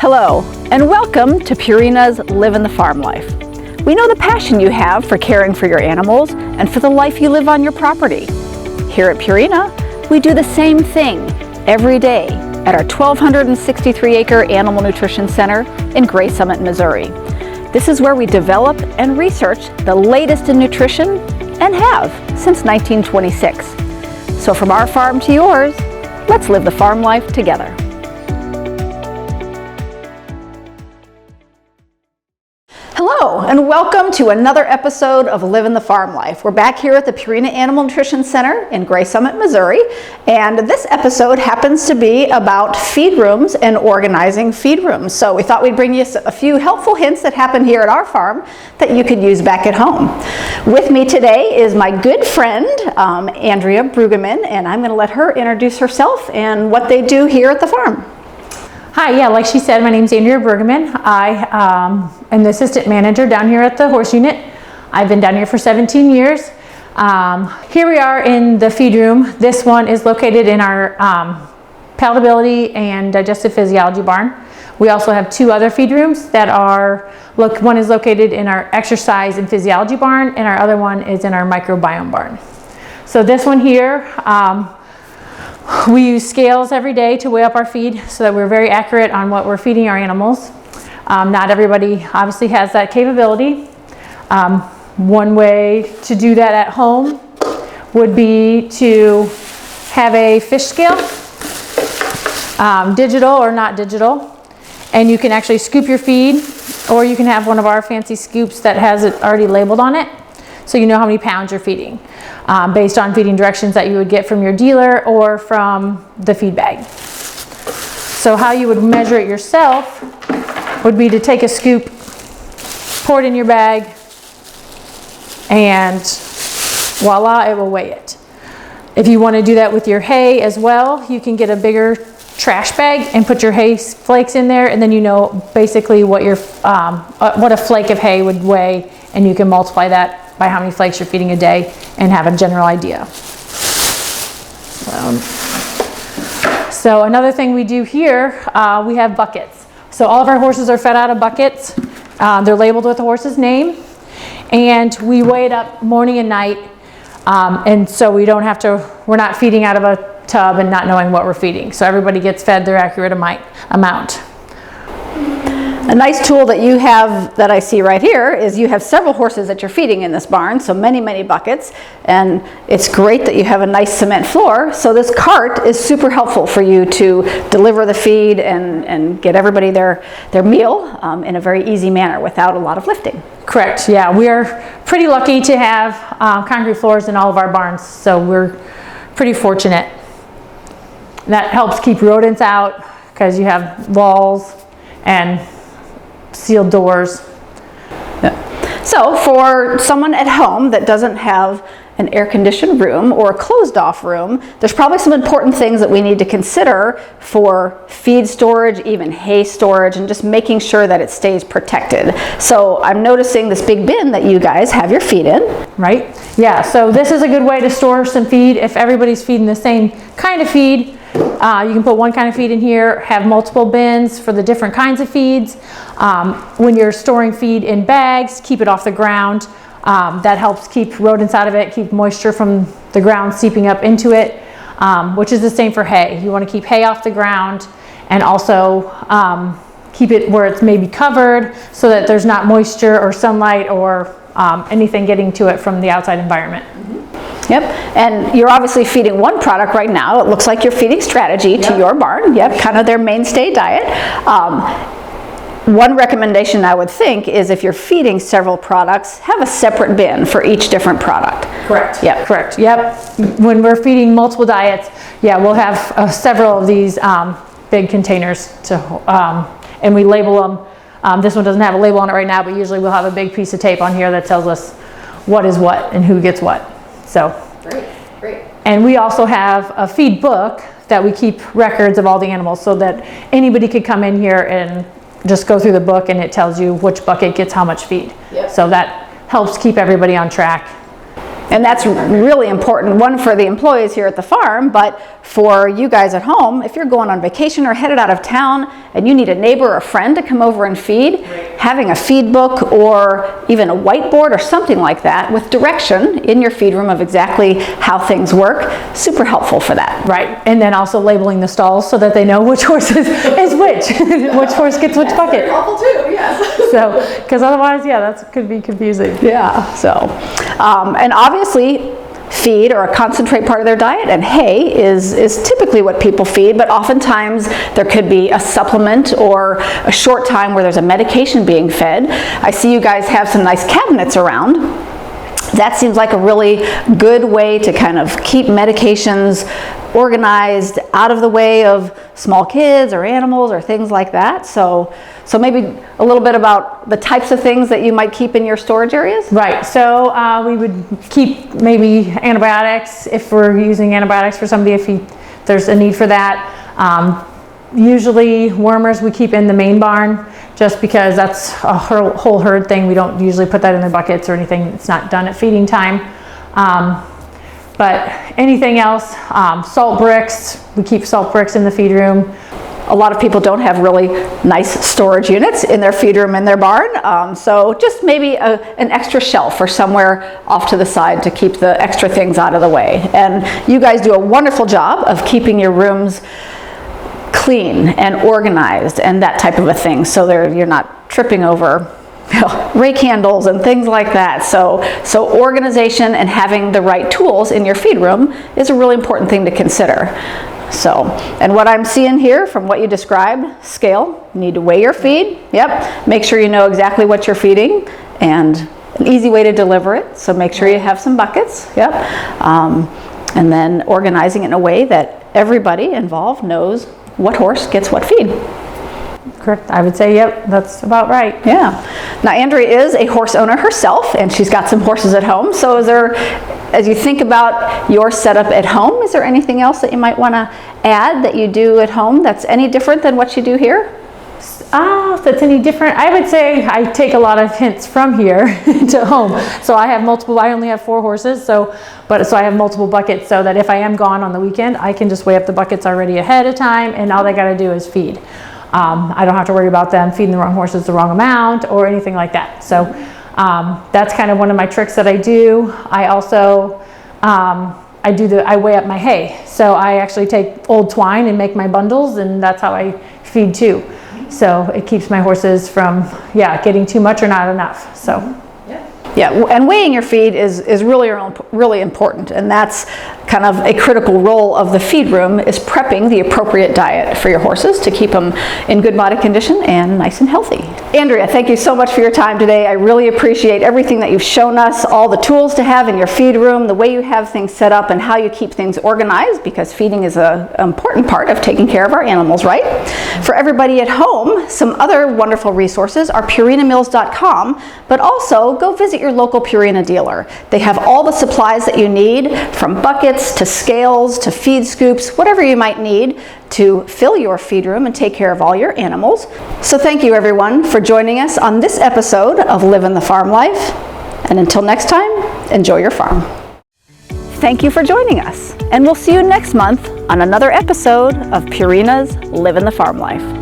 Hello, and welcome to Purina's Livin the Farm Life. We know the passion you have for caring for your animals and for the life you live on your property. Here at Purina, we do the same thing every day at our 1,263-acre Animal Nutrition Center in Gray Summit, Missouri. This is where we develop and research the latest in nutrition and have since 1926. So from our farm to yours, let's live the farm life together. Hello, and welcome to another episode of Livin the Farm Life. We're back here at the Purina Animal Nutrition Center in Gray Summit, Missouri, and this episode happens to be about feed rooms and organizing feed rooms. So we thought we'd bring you a few helpful hints that happen here at our farm that you could use back at home. With me today is my good friend, Andrea Brueggemann, and I'm going to let her introduce herself and what they do here at the farm. Hi, yeah, like she said, my name's Andrea Brueggemann. I am the assistant manager down here at the horse unit. I've been down here for 17 years. Here we are in the feed room. This one is located in our palatability and digestive physiology barn. We also have two other feed rooms that are, one is located in our exercise and physiology barn, and our other one is in our microbiome barn. So this one here, we use scales every day to weigh up our feed so that we're very accurate on what we're feeding our animals. Not everybody obviously has that capability. One way to do that at home would be to have a fish scale, digital or not digital, and you can actually scoop your feed, or you can have one of our fancy scoops that has it already labeled on it, so you know how many pounds you're feeding, based on feeding directions that you would get from your dealer or from the feed bag. So how you would measure it yourself would be to take a scoop, pour it in your bag, and voila, it will weigh it. If you want to do that with your hay as well, you can get a bigger trash bag and put your hay flakes in there, and then you know basically what your what a flake of hay would weigh, and you can multiply that by how many flakes you're feeding a day and have a general idea. So another thing we do here, we have buckets. So all of our horses are fed out of buckets. They're labeled with the horse's name, and we weigh it up morning and night, and so we don't have to, we're not feeding out of a tub and not knowing what we're feeding. So everybody gets fed their accurate amount. A nice tool that you have that I see right here is you have several horses that you're feeding in this barn, so many buckets, and it's great that you have a nice cement floor. So this cart is super helpful for you to deliver the feed and get everybody their meal in a very easy manner without a lot of lifting. Correct, yeah, we're pretty lucky to have concrete floors in all of our barns, so we're pretty fortunate. That helps keep rodents out because you have walls and sealed doors. Yeah. So for someone at home that doesn't have an air-conditioned room or a closed-off room, there's probably some important things that we need to consider for feed storage, even hay storage, and just making sure that it stays protected. So I'm noticing this big bin that you guys have your feed in. Right? Yeah, so this is a good way to store some feed. If everybody's feeding the same kind of feed, you can put one kind of feed in here, have multiple bins for the different kinds of feeds. When you're storing feed in bags, keep it off the ground. That helps keep rodents out of it, keep moisture from the ground seeping up into it, which is the same for hay. You want to keep hay off the ground and also keep it where it's maybe covered so that there's not moisture or sunlight or anything getting to it from the outside environment. Yep, and you're obviously feeding one product right now. It looks like you're feeding Strategy to your barn. Yep, kind of their mainstay diet. One recommendation I would think is if you're feeding several products, have a separate bin for each different product. Correct. Yep. Correct. Yep. When we're feeding multiple diets, yeah, we'll have several of these big containers to, and we label them. This one doesn't have a label on it right now, but usually we'll have a big piece of tape on here that tells us what is what and who gets what. So. Great. And we also have a feed book that we keep records of all the animals so that anybody could come in here and just go through the book and it tells you which bucket gets how much feed. Yep. So that helps keep everybody on track. And that's really important, one for the employees here at the farm, but for you guys at home, if you're going on vacation or headed out of town and you need a neighbor or a friend to come over and feed, having a feed book or even a whiteboard or something like that with direction in your feed room of exactly how things work, super helpful for that. Right, and then also labeling the stalls so that they know which horse is which horse gets which bucket. Awful too, yes. So, because otherwise, yeah, that could be confusing. Yeah, so, and obviously feed or a concentrate part of their diet, and hay is typically what people feed, but oftentimes there could be a supplement or a short time where there's a medication being fed. I see you guys have some nice cabinets around. That seems like a really good way to kind of keep medications organized, out of the way of small kids or animals or things like that. So maybe a little bit about the types of things that you might keep in your storage areas? Right, so we would keep maybe antibiotics if we're using antibiotics for somebody, if there's a need for that. Usually wormers we keep in the main barn just because that's a whole herd thing. We don't usually put that in their buckets or anything. It's not done at feeding time. But anything else, salt bricks, we keep salt bricks in the feed room. A lot of people don't have really nice storage units in their feed room in their barn, so just maybe an extra shelf or somewhere off to the side to keep the extra things out of the way. And you guys do a wonderful job of keeping your rooms clean and organized and that type of a thing, so you're not tripping over rake handles and things like that. So organization and having the right tools in your feed room is a really important thing to consider. So, and what I'm seeing here from what you described, scale, you need to weigh your feed, yep, make sure you know exactly what you're feeding, and an easy way to deliver it, so make sure you have some buckets, yep, and then organizing it in a way that everybody involved knows what horse gets what feed. Correct, I would say, yep, that's about right. Yeah. Now Andrea is a horse owner herself, and she's got some horses at home. So is there, as you think about your setup at home, is there anything else that you might want to add that you do at home that's any different than what you do here? If that's any different, I would say I take a lot of hints from here to home. So I have multiple, I only have 4 horses, so I have multiple buckets so that if I am gone on the weekend, I can just weigh up the buckets already ahead of time, and all they got to do is feed. I don't have to worry about them feeding the wrong horses the wrong amount or anything like that. So that's kind of one of my tricks that I do. I also, I weigh up my hay. So I actually take old twine and make my bundles, and that's how I feed too. So it keeps my horses from, getting too much or not enough. So. Yeah, and weighing your feed is really important, and that's kind of a critical role of the feed room, is prepping the appropriate diet for your horses to keep them in good body condition and nice and healthy. Andrea, thank you so much for your time today. I really appreciate everything that you've shown us, all the tools to have in your feed room, the way you have things set up, and how you keep things organized, because feeding is an important part of taking care of our animals, right? For everybody at home, some other wonderful resources are purinamills.com, but also go visit your local Purina dealer. They have all the supplies that you need, from buckets to scales to feed scoops, whatever you might need to fill your feed room and take care of all your animals. So thank you everyone for joining us on this episode of Livin' the Farm Life. And until next time, enjoy your farm. Thank you for joining us, and we'll see you next month on another episode of Purina's Livin' the Farm Life.